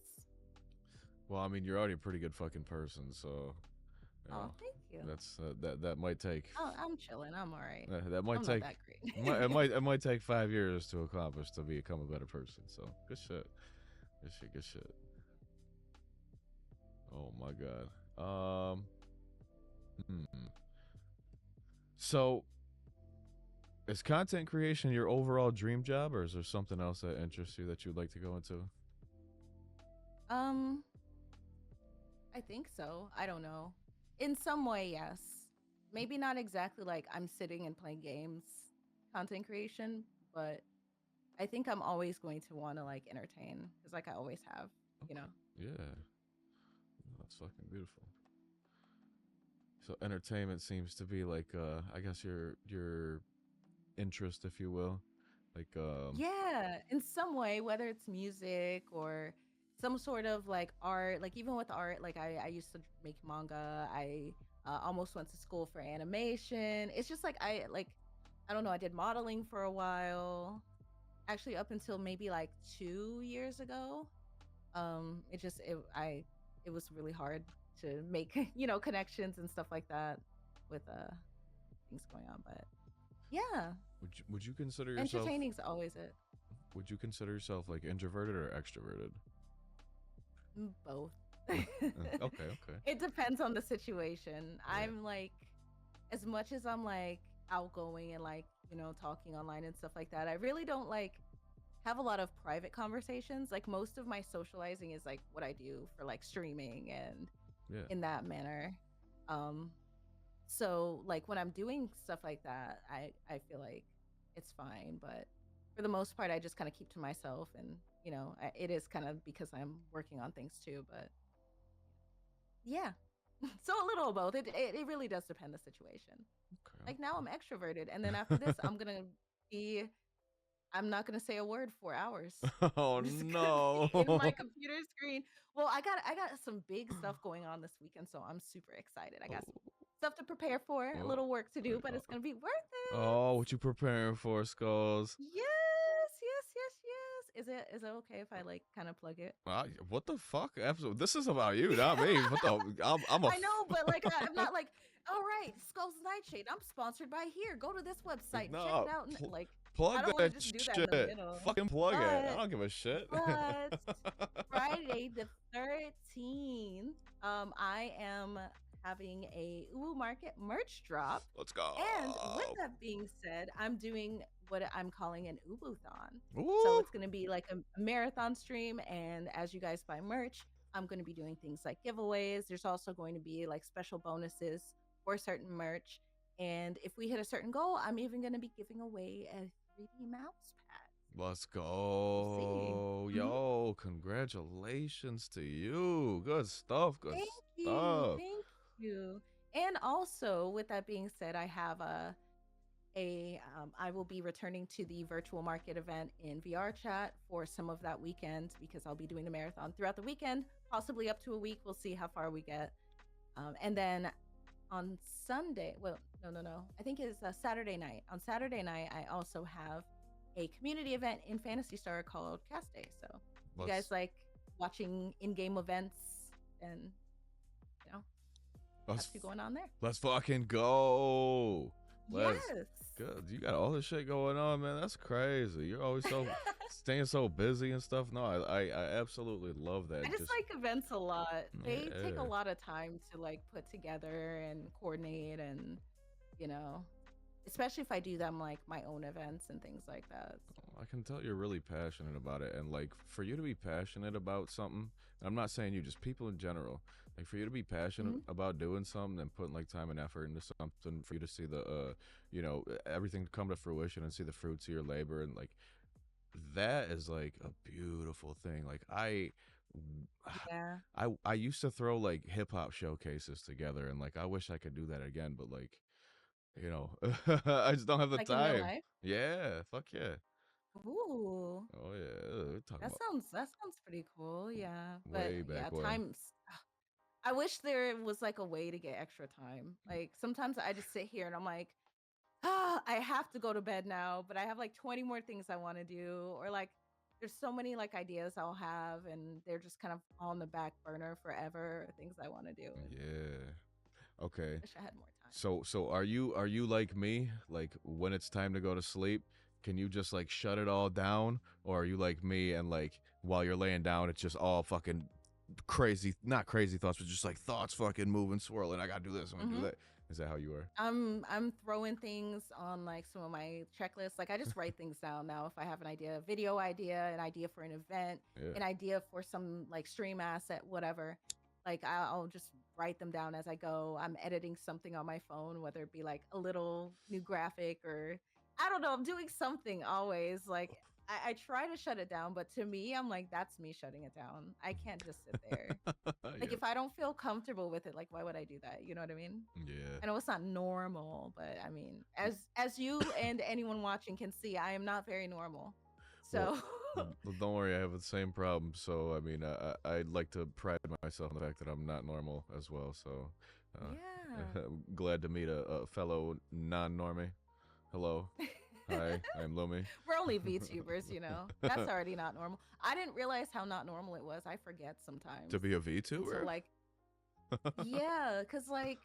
Well, I mean, you're already a pretty good fucking person, so you Oh, know thank you. that's that might take Oh, I'm chilling. I'm all right. that might I'm not take that great. it might take 5 years to accomplish to become a better person. So good shit. Good shit. Oh my god. Hmm. So is content creation your overall dream job, or is there something else that interests you that you'd like to go into? um, I think so. I don't know. In some way, yes. Maybe not exactly like I'm sitting and playing games, content creation, but I think I'm always going to want to like entertain because like I always have, you know. Yeah, that's fucking beautiful. So entertainment seems to be like I guess your interest, if you will. Like Yeah, in some way, whether it's music or some sort of like art, like even with art, like I used to make manga. I almost went to school for animation. It's just like I don't know, I did modeling for a while. Actually up until maybe like 2 years ago. It just it was really hard to make, connections and stuff like that with things going on. But yeah, would you consider yourself entertaining's always it. like introverted or extroverted? Both. Okay. It depends on the situation. Yeah. I'm like, as much as I'm like outgoing and like, talking online and stuff like that, I really don't like have a lot of private conversations. Like most of my socializing is like what I do for like streaming and Yeah. in that manner. Um, so like when I'm doing stuff like that, I feel like it's fine, but for the most part I just kind of keep to myself and it is kind of because I'm working on things too, but yeah. So a little of both. It really does depend the situation. Okay. Like now I'm extroverted and then after this be I'm not gonna say a word for hours. Oh I'm just gonna be no. in my computer screen. Well, I got some big stuff going on this weekend, so I'm super excited. I got some stuff to prepare for, a Oh, little work to do, but oh, it's gonna be worth oh, it. what you preparing for, Skulls? Yes. Is it okay if I like kind of plug it? What the fuck? Absolutely. This is about you, not me. What the? I'm a. I know, but like I'm not like, all right, Skulls Nightshade. I'm sponsored by here. Go to this website, check it No, out. Like I plug don't want to that just do that in the shit. middle. Fucking plug it. I But don't give a shit. but Friday the 13th, I am having a Uwu Market merch drop. Let's go. And with that being said, I'm doing what I'm calling an Ubu-thon. So Ooh. it's going to be like a marathon stream. And as you guys buy merch, I'm going to be doing things like giveaways. There's also going to be like special bonuses for certain merch. And if we hit a certain goal, I'm even going to be giving away a 3D mouse pad. Let's We'll see. go. Mhm. Yo, congratulations to you. Good stuff. Good Thank you. stuff. Thank you. And also, with that being said, I have I will be returning to the virtual market event in VR chat for some of that weekend because I'll be doing the marathon throughout the weekend, possibly up to a week. We'll see how far we get. And then on Sunday, well, no. I think it's Saturday night. On Saturday night, I also have a community event in Fantasy Star called Cast Day. So you guys Let's like watching in-game events and let's that's what's going on there. let's fucking go. Let's Yes. good. You got all this shit going on, man. That's crazy. You're always so staying so busy and stuff. No, I absolutely love that. I just like events a lot. They take a Yeah. lot of time to like put together and coordinate and you know, especially if I do them like my own events and things like that. So. I can tell you're really passionate about it, and like for you to be passionate about something, and I'm not saying you, just people in general. Like for you to be passionate Mhm. about doing something and putting like time and effort into something, for you to see the everything come to fruition and see the fruits of your labor, and like that is like a beautiful thing. Like Yeah. I used to throw like hip hop showcases together, and like I wish I could do that again, but like you know, I just don't have the Like in real time. life. Yeah, fuck yeah. Ooh. Oh yeah, we're talking about That sounds pretty cool. Yeah. But way yeah, back when. times I wish there was like a way to get extra time. Like sometimes I just sit here and I'm like, ah, I have to go to bed now, but I have like 20 more things I want to do. Or like there's so many like ideas I'll have and they're just kind of on the back burner forever, things I want to do. And Yeah. Okay. wish I had more time. So are you like me? Like when it's time to go to sleep, can you just like shut it all down, or are you like me and like while you're laying down it's just all fucking crazy, not crazy thoughts, but just like thoughts fucking moving, swirling. I got to do this, I'm going to do Hmm. that. Is that how you are? I'm throwing things on like some of my checklists. Like I just write things down now if I have an idea, a video idea, an idea for an event, Yeah. an idea for some like stream asset, whatever. Like I'll just write them down as I go. I'm editing something on my phone, whether it be like a little new graphic or I don't know. I'm doing something always. Like I try to shut it down, but to me, I'm like, that's me shutting it down. I can't just sit there. Like Yeah. if I don't feel comfortable with it, like why would I do that? You know what I mean? Yeah. I know it's not normal, but I mean, as you and anyone watching can see, I am not very normal. Well, So well, don't worry, I have the same problem. So I mean, I'd like to pride myself on the fact that I'm not normal as well. So, yeah. glad to meet a fellow non-normie. Hello, hi, I'm Lumi. We're only VTubers, you know. That's already not normal. I didn't realize how not normal it was. I forget sometimes. To be a Until VTuber? like yeah, cuz like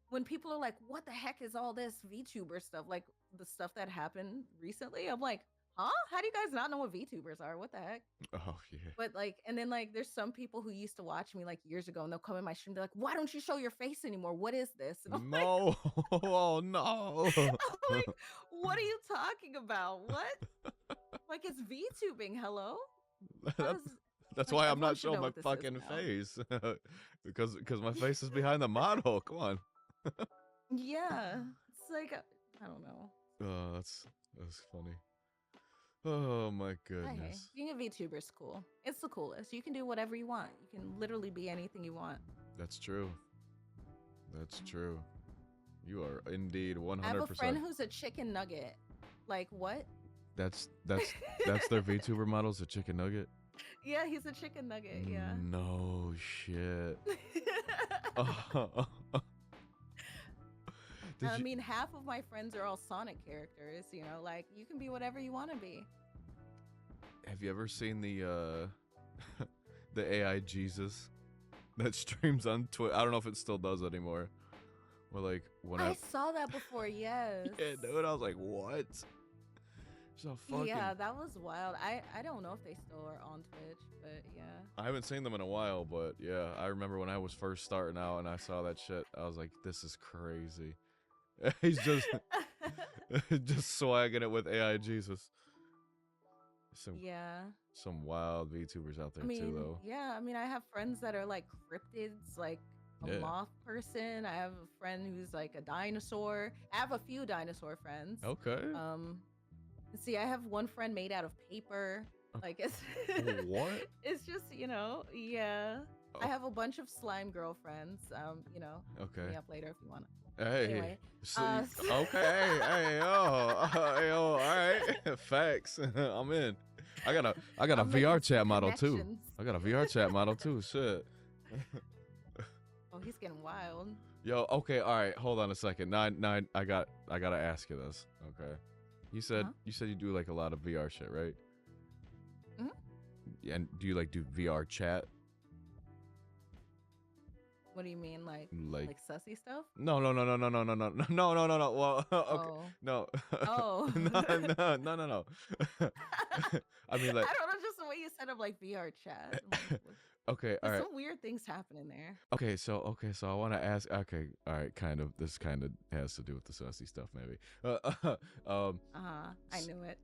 when people are like, "What the heck is all this VTuber stuff?" Like the stuff that happened recently, I'm like, "Huh? How do you guys not know what VTubers are? What the heck?" Oh yeah. But like, and then like, there's some people who used to watch me like years ago, and they'll come in my stream. They're like, "Why don't you show your face anymore? What is this?" And I'm like, No. Oh no. I'm like, "What are you talking about? What? Like it's VTubing? Hello? How That, does that's like why I'm everyone not should showing know my what this is fucking now?" face because my face is behind the model. Come on. Yeah, it's like I don't know. Oh, that's funny. Oh my But hey, goodness. being a VTuber is cool. It's the coolest. You can do whatever you want. You can literally be anything you want. That's true. That's true. You are indeed I have a friend 100%. who's a chicken nugget. Like what? That's their VTuber models, a chicken nugget. Yeah, he's a chicken nugget. Yeah. No shit. Oh, I did you mean, half of my friends are all Sonic characters, you know, like you can be whatever you want to be. have you ever seen the the AI Jesus that streams on Twitch? I don't know if it still does anymore. Or like when I saw that before, yes. yeah, dude, I was like, what? So fucking. Yeah, that was wild. I don't know if they still are on Twitch, but yeah. I haven't seen them in a while, but yeah, I remember when I was first starting out and I saw that shit. I was like, this is crazy. He's just just swagging it with AI Jesus. Some Yeah. some wild VTubers out there I too, mean, though. yeah, I mean, I have friends that are like cryptids, like a Yeah. moth person. I have a friend who's like a dinosaur. I have a few dinosaur friends. Okay. See, I have one friend made out of paper. Like it's What? it's just, you know, yeah. I Oh, have a bunch of slime girlfriends. You know, hit okay. me up later if you want. Hey. Anyway, So uh, okay. Hey, yo. Hey, yo. All right. Facts. I'm in. I got a I'm VR making some chat model too. connections. I got a VR chat model too. Shit. Oh, he's getting wild. Yo, okay, all right, hold on a second. Now I gotta ask you this, okay? Uh-huh. you said you do like a lot of VR shit, right? Mhm. And do you like do VR chat? What do you mean, Like like sussy stuff? no no no no no no no no no no no no no. Well, okay, Oh. no, Oh. no no no no no. I mean like I don't know, just the way you set up like VR chat. I'm like, what? okay, all There's right. some weird things happening there. Okay, so I want to ask. Okay, all right, kind of. This kind of has to do with the sussy stuff, maybe. Um, Uh-huh. I s- knew it.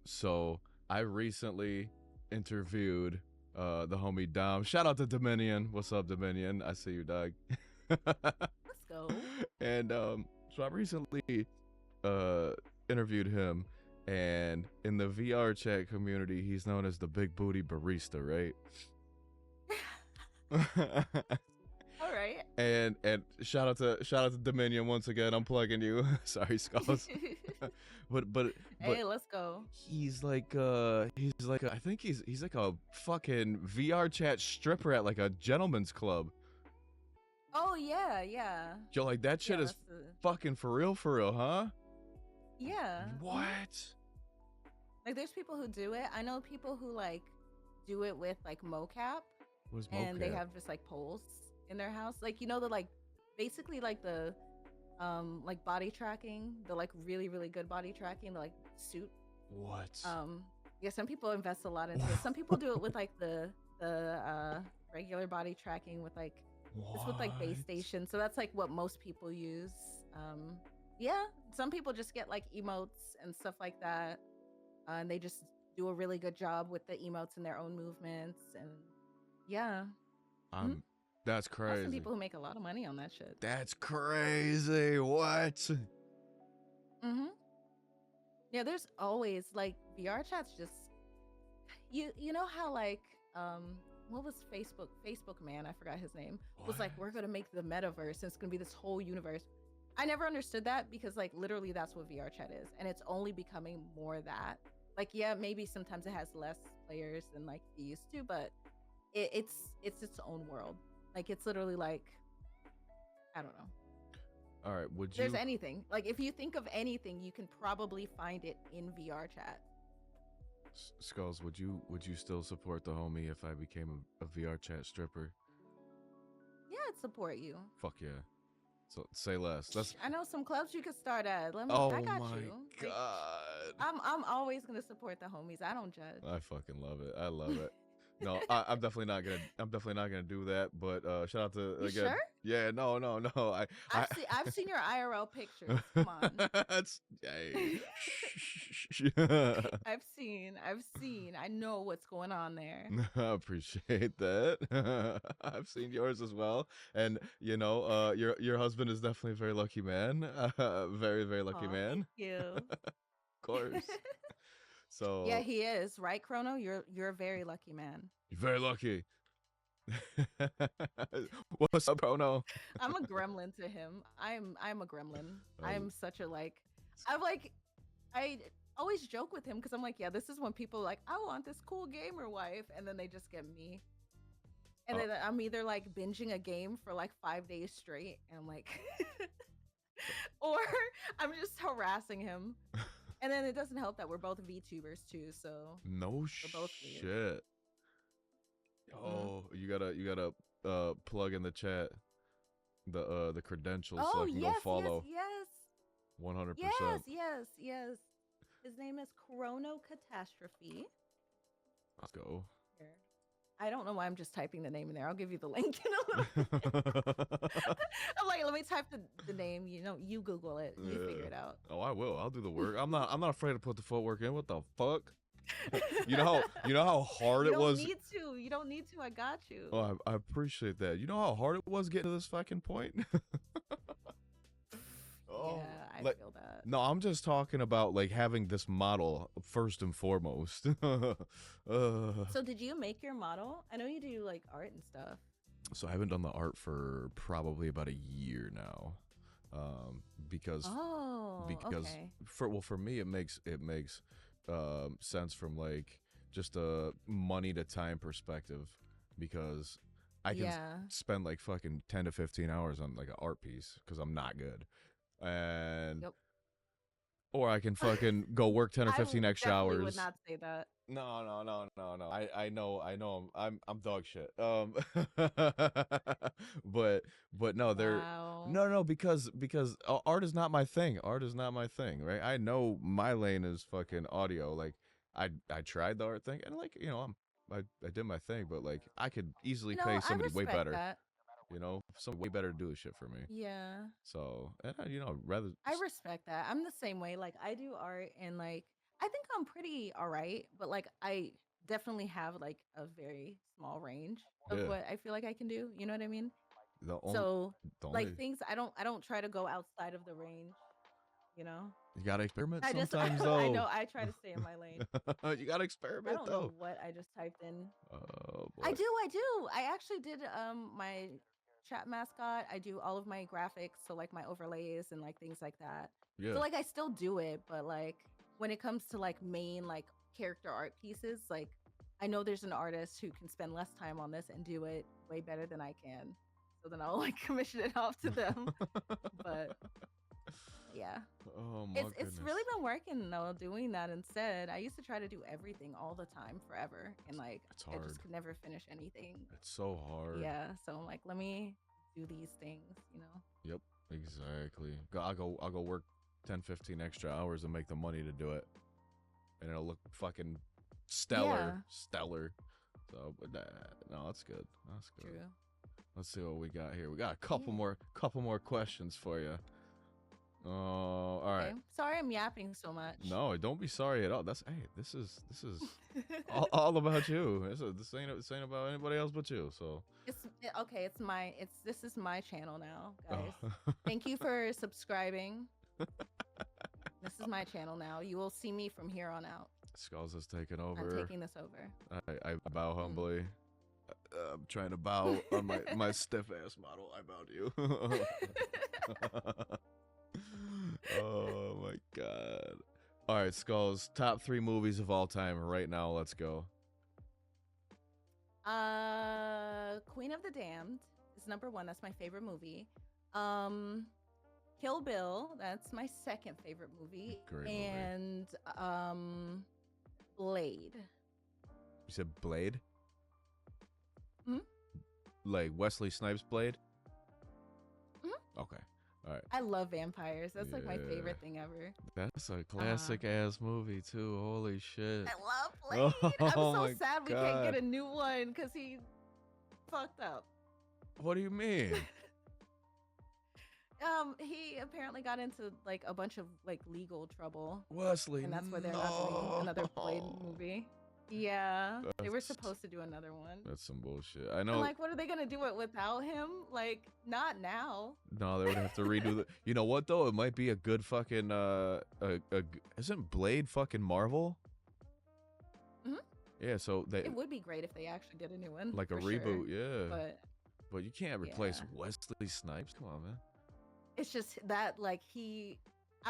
so I recently interviewed the homie Dom. Shout out to Dominion. What's up, Dominion? I see you, dog. Let's go. And so I recently uh interviewed him, and in the VR chat community, he's known as the Big Booty Barista, right? All right. And shout out to Dominion once again. I'm plugging you. Sorry, Skulls. but Hey, let's go. he's like I think he's like a fucking VR chat stripper at like a gentleman's club. Oh yeah, yeah. Yo, like that shit Yeah, is that's the fucking for real, huh? yeah. What? Like there's people who do it. I know people who like do it with like mocap What's and they mocap? have just like poles in their house. Like the like basically like the like body tracking, the like really really good body tracking, the like suit. What? Yeah, some people invest a lot into it. Some people do it with like the regular body tracking with like just with like base What? station. So that's like what most people use. Yeah, some people just get like emotes and stuff like that. And they just do a really good job with the emotes and their own movements and yeah. Mhm. That's I know some crazy. people who make a lot of money on that shit. That's crazy. What? Mhm. Yeah, there's always like VR chats just you know how like what was Facebook man, I forgot his name, was like What? we're going to make the metaverse and it's going to be this whole universe. I never understood that because like literally that's what VR chat is and it's only becoming more that. Like yeah, maybe sometimes it has less players than like it used to, but it's its own world. Like it's literally like I don't know. All right, would There's you anything. Like if you think of anything, you can probably find it in VR chat. Skulls, would you still support the homie if I became a VR chat stripper? Yeah, I'd support you. Fuck yeah. So say less. That's I know some clubs you could start at. I oh got my you. Like god. I'm always gonna support the homies. I don't judge. I fucking love it. I love it. No, I'm definitely not gonna do that. But shout out to You again. sure? Yeah, no. I I've seen your IRL pictures. Come on. That's hey. I've seen. I know what's going on there. I appreciate that. I've seen yours as well, and you know, your husband is definitely a very lucky man. Very very lucky Oh, thank man. you. Of course. Yeah, So he is, right, Chrono? You're a very lucky man. you're very lucky. What's up, Prono? I'm a gremlin to him. I'm a gremlin. Oh, I'm such a like I'm like I always joke with him because I'm like, yeah, this is when people are like, I want this cool gamer wife, and then they just get me. And oh, then I'm either like binging a game for like 5 days straight, and I'm like, or I'm just harassing him. And then it doesn't help that we're both VTubers too, so no we're both weird. shit. Mhm. Oh, you gotta plug in the chat the credentials so Oh I can go yes, follow yes, 100%. yes. His name is Chrono Catastrophe. Let's go. Here. I don't know why I'm just typing the name in there. I'll give you the link in a little bit. I'm like, let me type the name. You know, you Google it. You figure it out. Oh, I will. I'll do the work. I'm not afraid to put the footwork in. What the fuck? You know how hard You it don't was. need to. You don't need to. I got you. Oh, I appreciate that. You know how hard it was getting to this fucking point. Oh, Yeah, I like feel that. no, I'm just talking about like having this model first and foremost. So did you make your model? I know you do like art and stuff. So I haven't done the art for probably about a year now, because Oh, okay. for me it makes sense from like just a money to time perspective, because I can Yeah. spend like fucking 10 to 15 hours on like an art piece because I'm not good, and Yep. or I can fucking go work 10 or 15 extra definitely hours. would not say that. No. I know. I'm dog shit. But no, they're Wow. no because art is not my thing. Art is not my thing, right? I know my lane is fucking audio. Like I tried the art thing and like, I did my thing, but like I could easily You know, pay I somebody way respect better. that. Somebody way better to do this shit for me. Yeah. So, and rather I respect that. I'm the same way. Like I do art and like I think I'm pretty all right, but like I definitely have like a very small range of yeah. what I feel like I can do. You know what I mean? The only So the like only things I don't try to go outside of the range, you know? you gotta experiment I just sometimes I though. know I try to stay in my lane. You gotta I experiment don't know though. what I just typed in. Oh I boy. do, I do. I actually did my chat mascot. I do all of my graphics, so like my overlays and like things like that. Yeah. So like I still do it, but like when it comes to like main like character art pieces, like I know there's an artist who can spend less time on this and do it way better than I can. So then I'll like commission it off to them. But yeah. Oh my It's goodness. really been working though, doing that instead. I used to try to do everything all the time forever, and like It's I hard. just could never finish anything. It's so hard. Yeah, so I'm like, let me do these things, you know. Yep. Exactly. I'll go work 10, 15 extra hours and make the money to do it. And it'll look fucking stellar. Stellar. So, but no, that's good. That's good. True. Let's see what we got here. We got a couple more questions for you. All right. Okay. Sorry, I'm yapping so much. No, don't be sorry at all. This is all about you. This ain't about anybody else but you. So okay. This is my channel now, guys. oh. Thank you for subscribing. This is my channel now. You will see me from here on out. Skulls has taken over. I'm taking this over. I bow humbly. I'm trying to bow on my stiff ass model. I bow to you. Oh my god. All right, Skulls, top 3 movies of all time right now. Let's go. Queen of the Damned is number 1. That's my favorite movie. Kill Bill, that's my second favorite movie. Great movie. And Blade. You said Blade? Hmm? Like Wesley Snipes Blade? Hmm? Okay. All right. I love vampires. That's like my Yeah. favorite thing ever. That's a classic ass movie too. Holy shit. I love Blade. I'm Oh so my sad we can't God. get a new one because he fucked up. What do you mean? He apparently got into like a bunch of like legal trouble, Wesley, and that's why they're not doing another Blade movie. Yeah, they were supposed to do another one. That's some bullshit. I know. And like, what are they gonna do it without him? Like, not now. No, they would have to redo the. You know what though? It might be a good fucking isn't Blade fucking Marvel? Mhm. Yeah, so they It would be great if they actually did a new one, like a for reboot, sure, yeah. But you can't replace yeah. Wesley Snipes. Come on, man. It's just that like I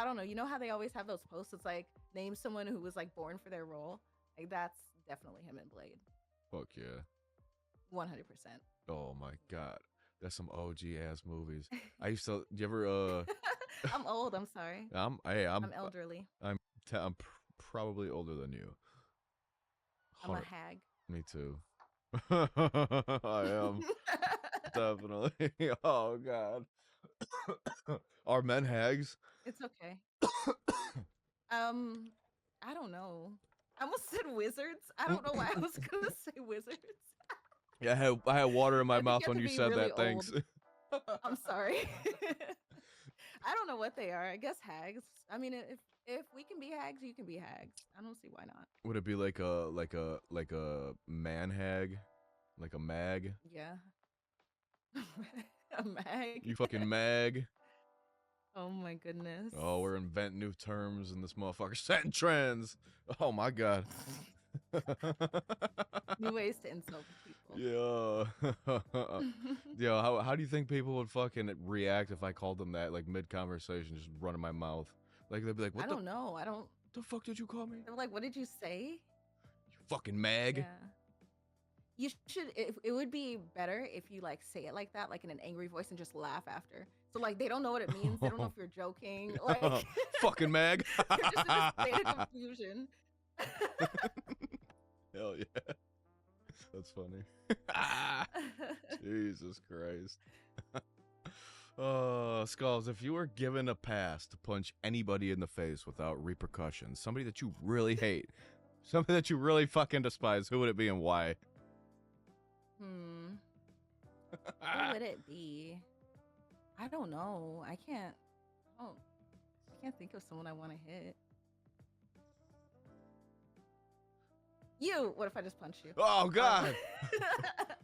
don't know. You know how they always have those posts? It's like name someone who was like born for their role. Like that's definitely him in Blade. Fuck yeah. 100%. Oh my god, that's some OG ass movies. I used to. Do you ever? I'm old. I'm sorry. I'm elderly. I'm probably older than you. I'm a hag. Me too. I am definitely. Oh god. Are men hags? It's okay. I don't know. I almost said wizards. I don't know why I was gonna say wizards. Yeah, I had water in my I think mouth you have when to you be said really that. Thanks. I'm sorry. I don't know what they are. I guess hags. I mean, if we can be hags, you can be hags. I don't see why not. Would it be like a man hag, like a mag? Yeah. A mag. You fucking mag. Oh my goodness. Oh, we're inventing new terms in this motherfucker. Setting trends. Oh my god. New ways to insult people. Yeah. Yeah. How do you think people would fucking react if I called them that, like mid conversation, just running my mouth? Like they'd be like, "What I don't know. I don't. the fuck did you call me? They're like, what did you say? You fucking mag." Yeah. You should. It would be better if you like say it like that, like in an angry voice, and just laugh after. So like they don't know what it means. They don't know if you're joking. Like Fucking Meg. they're just in a state of confusion. Hell yeah. That's funny. Jesus Christ. Skulls, if you were given a pass to punch anybody in the face without repercussions, somebody that you really hate, somebody that you really fucking despise, who would it be and why? Who would it be? I don't know. I can't think of someone I want to hit. You. What if I just punched you? Oh God.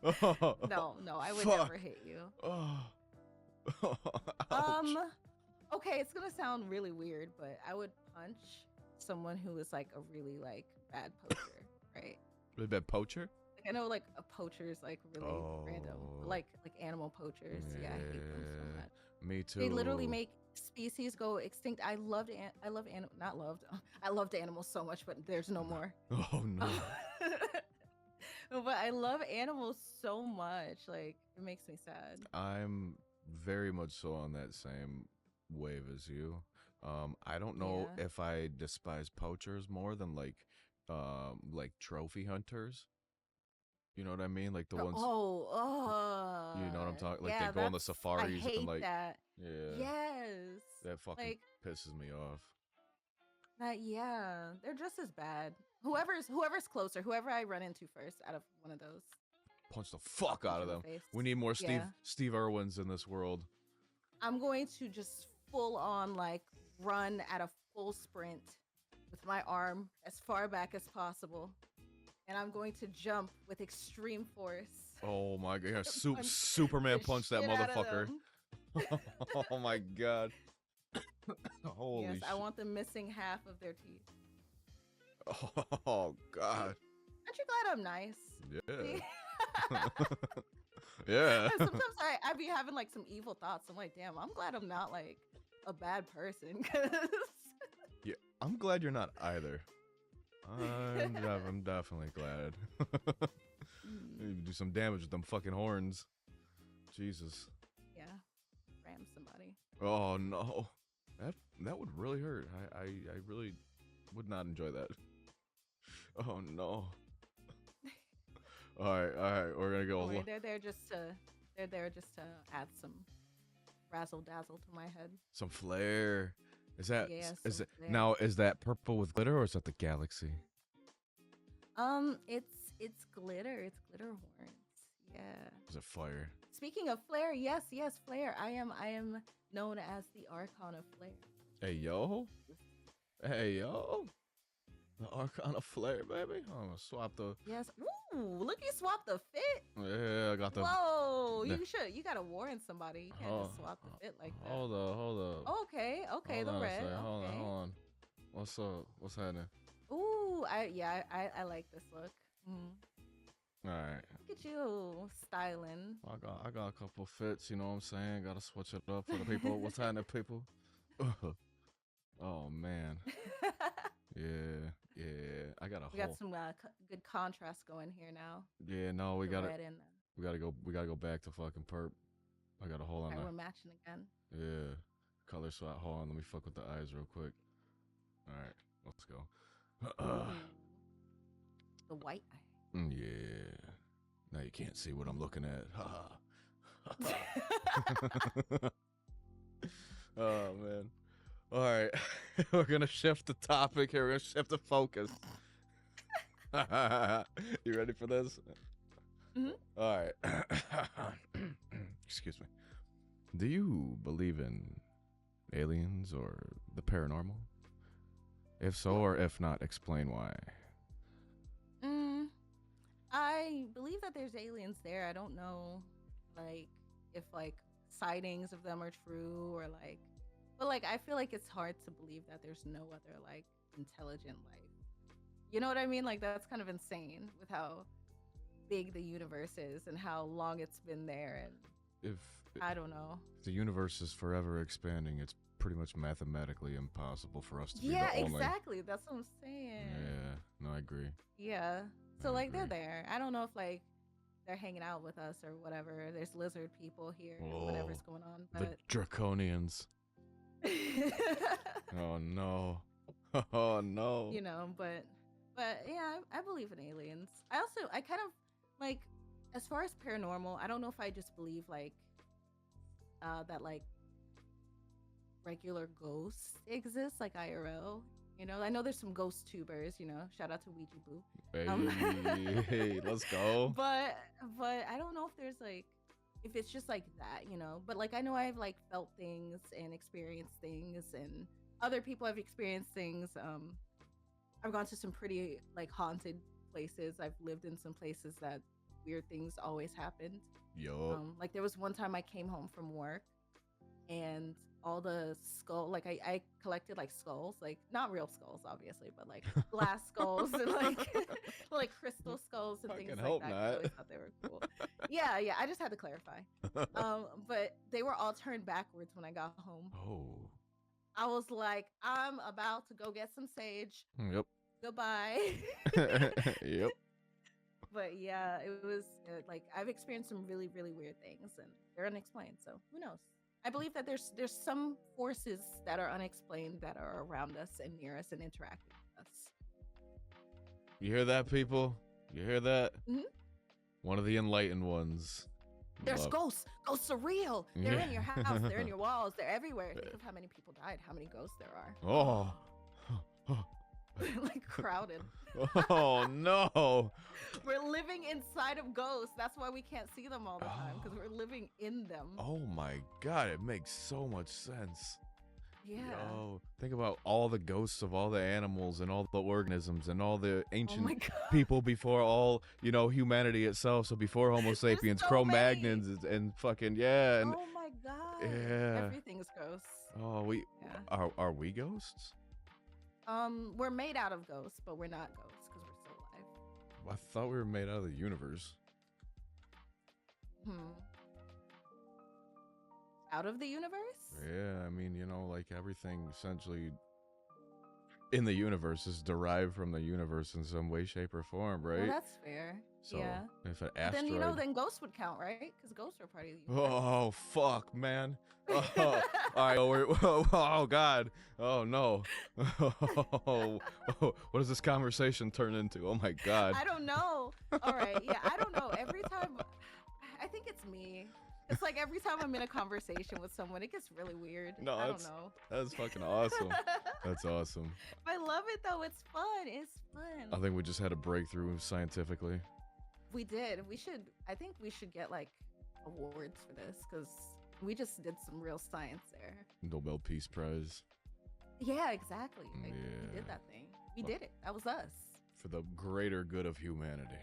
No, I would Fuck. never hit you. Ouch. Okay, it's gonna sound really weird, but I would punch someone who is like a really like bad poacher, right? Really bad poacher? Like I know like a poacher is like really random, but, like animal poachers. Yeah, I hate them so much. Me too. They literally make species go extinct. I loved animals so much, but there's no more. Oh no. But I love animals so much. Like it makes me sad. I'm very much so on that same wave as you. I don't know if I despise poachers more than like trophy hunters. You know what I mean? Like the ones. You know what I'm talking? Like yeah, they go on the safaris I hate and like. that. Yeah. Yes. That fucking Like pisses me off. that. Yeah, they're just as bad. Whoever's closer, whoever I run into first out of one of those. Punch the fuck out of them. Face. We need more Yeah. Steve Irwins in this world. I'm going to just full on like run at a full sprint with my arm as far back as possible. And I'm going to jump with extreme force. Oh my god. Yeah, Superman punched that motherfucker. Oh my god. Holy yes, shit. I want them missing half of their teeth. Oh god. Aren't you glad I'm nice? Yeah. Yeah. Sometimes I be having like some evil thoughts. I'm like, damn, I'm glad I'm not like a bad person. Yeah, I'm glad you're not either. I'm definitely glad. You do some damage with them fucking horns. Jesus. Yeah, ram somebody. Oh no, that would really hurt. I really would not enjoy that. Oh no. All right, we're gonna go. They're there just to add some razzle dazzle to my head. Some flair. Is that is it flair. now? Is that purple with glitter or is that the galaxy? It's glitter. It's glitter horns. Yeah. Is it fire? Speaking of flair, yes, flair. I am known as the Archon of Flair. Hey yo. The Archon of Flair, baby. I'm gonna swap the. Yes. Ooh, look, you swapped the fit. Yeah, I got the. Whoa, you gotta warn somebody. You can't just swap the fit like that. Hold up. Okay, Hold the on a red. second, Hold Okay. on. What's up? What's happening? Ooh, I like this look. All right. Look at you styling. I got a couple fits. You know what I'm saying? Gotta switch it up for the people. What's happening, people? Oh man. Yeah. I got We got some good contrast going here now. Yeah, no, we The gotta red and we gotta go back to fucking perp. I gotta hold on. Alright, we're matching again. Yeah. Color swap. Hold on, let me fuck with the eyes real quick. Alright, let's go. The white eye. Yeah. Now you can't see what I'm looking at. Oh man. Alright. We're gonna shift the topic here. We're gonna shift the focus. You ready for this? Alright. Excuse me. Do you believe in aliens or the paranormal? If so or if not, explain why. I believe that there's aliens there. I don't know, like, if like sightings of them are true or like, but like I feel like it's hard to believe that there's no other like intelligent life. You know what I mean? Like that's kind of insane with how big the universe is and how long it's been there. And I don't know. If the universe is forever expanding, it's pretty much mathematically impossible for us to be the only. Yeah, exactly. That's what I'm saying. Yeah, no, I agree. Yeah. So like they're there. I don't know if like they're hanging out with us or whatever. There's lizard people here, Oh, whatever's going on. the draconians. Oh no. Oh no. You know, but yeah, I believe in aliens. I kind of like, as far as paranormal, I don't know if I just believe like that like regular ghosts exist, like IRL. You know, I know there's some ghost tubers, you know, shout out to Ouija Boo. Hey, let's go. But I don't know if there's like, if it's just like that, you know. But like I know I've like felt things and experienced things, and other people have experienced things. I've gone to some pretty like haunted places. I've lived in some places that weird things always happened. Yo. Like there was one time I came home from work and all the I collected like skulls, like not real skulls obviously, but like glass skulls and like like crystal skulls and Fucking things hope like that. not. I always thought they were cool. Yeah, I just had to clarify. But they were all turned backwards when I got home. Oh. I was like, I'm about to go get some sage. Yep. Goodbye. Yep. But yeah, it was like I've experienced some really, really weird things, and they're unexplained. So who knows? I believe that there's some forces that are unexplained that are around us and near us and interacting with us. You hear that, people? You hear that? Mhm. One of the enlightened ones. There's Love- ghosts. Ghosts are real. They're in Yeah. your house. They're in your walls. They're everywhere. Think of how many people died. How many ghosts there are. Oh. Like crowded. Oh no. We're living inside of ghosts. That's why we can't see them all the time, because we're living in them. Oh my god, it makes so much sense. Yeah. Yo, think about all the ghosts of all the animals and all the organisms and all the Oh my ancient god. people before all, humanity itself. So before Homo sapiens, so Cro-Magnons and fucking and Oh my god. yeah. Everything's ghosts. oh, Yeah. are we ghosts? We're made out of ghosts, but we're not ghosts because we're still alive. I thought we were made out of the universe. Out of the universe? Yeah, I mean, like everything essentially in the universe is derived from the universe in some way, shape, or form, right? Well, that's fair. So yeah. if an But asteroid. then, then ghosts would count, right? Because ghosts are part of the universe. Oh fuck, man! Oh, all right, oh god, oh no! Oh, what does this conversation turn into? Oh my god! I don't know. All right, yeah, I don't know. Every time, I think it's me. It's like every time I'm in a conversation with someone, it gets really weird. No, I don't know. That's fucking awesome. That's awesome. I love it though. It's fun. It's fun. I think we just had a breakthrough scientifically. We did. I think we should get like awards for this because we just did some real science there. Nobel Peace Prize Yeah, exactly. Like, we Yeah. did that thing. We did it. That was us. for the greater good of humanity.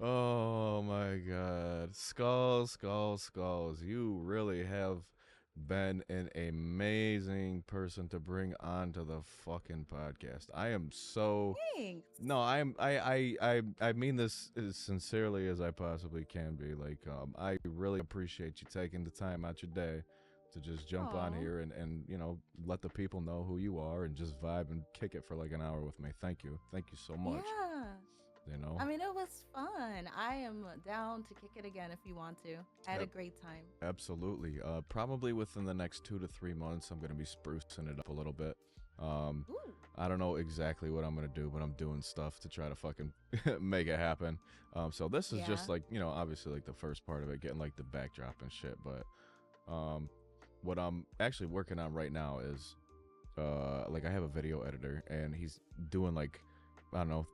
Oh my god. Skulls. You really have been an amazing person to bring onto the fucking podcast. I am so Thanks. No, I mean this as sincerely as I possibly can be. Like I really appreciate you taking the time out your day to just jump on Aw. here and let the people know who you are and just vibe and kick it for like an hour with me. Thank you so much. Yeah. You I mean, it was fun. I am down to kick it again if you want to. I had a great time. Absolutely. Probably within the next 2 to 3 months, I'm going to be sprucing it up a little bit. Ooh. I don't know exactly what I'm going to do, but I'm doing stuff to try to fucking make it happen. So this is just Yeah. like, obviously like the first part of it, getting like the backdrop and shit. But what I'm actually working on right now is like I have a video editor and he's doing like, I don't know,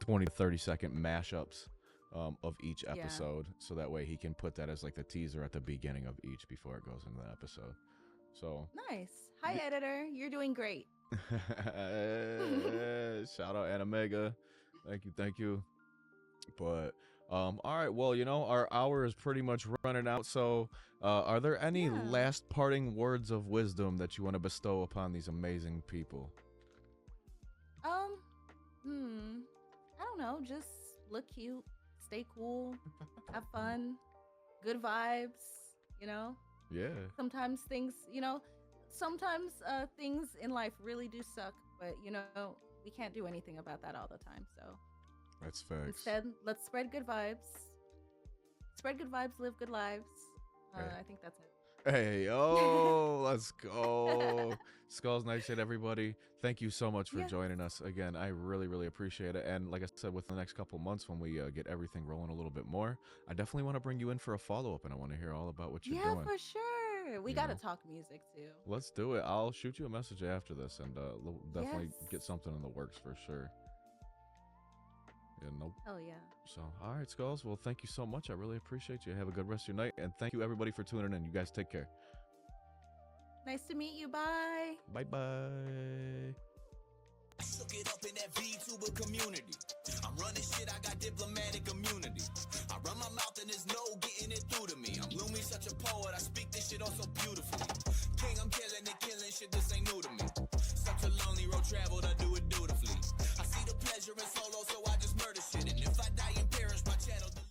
20 to 30 second mashups of each Yeah. episode, so that way he can put that as like the teaser at the beginning of each before it goes into the episode. So Nice. Hi, editor. You're doing great. shout out Animega, thank you. But all right, well, our hour is pretty much running out. So are there any Yeah. last parting words of wisdom that you want to bestow upon these amazing people? I don't know. Just look cute, stay cool, have fun, good vibes. Yeah. Sometimes things in life really do suck, but we can't do anything about that all the time. So That's facts. instead, let's spread good vibes. Spread good vibes, live good lives. Hey. I think that's it. Hey, oh, let's go. Skulls Nightshade, everybody. Thank you so much for Yes. joining us. Again, I really, really appreciate it. And like I said, within the next couple months, when we get everything rolling a little bit more, I definitely want to bring you in for a follow-up, and I want to hear all about what you're Yeah, doing. for sure. We You got to know? talk music too. Let's do it. I'll shoot you a message after this, and we'll definitely Yes. get something in the works for sure. Yeah, nope. Hell yeah. So, all right, Skulls. Well, thank you so much. I really appreciate you. Have a good rest of your night. And thank you, everybody, for tuning in. You guys take care. Nice to meet you. Bye. Bye-bye. I shook it up in that VTuber community. I'm running shit, I got diplomatic immunity. I run my mouth and there's no getting it through to me. I'm Lumi, such a poet, I speak this shit all so beautifully. King, I'm killing it, killing shit, this ain't new to me. Such a lonely road traveled, I do it dutifully. I see the pleasure in solo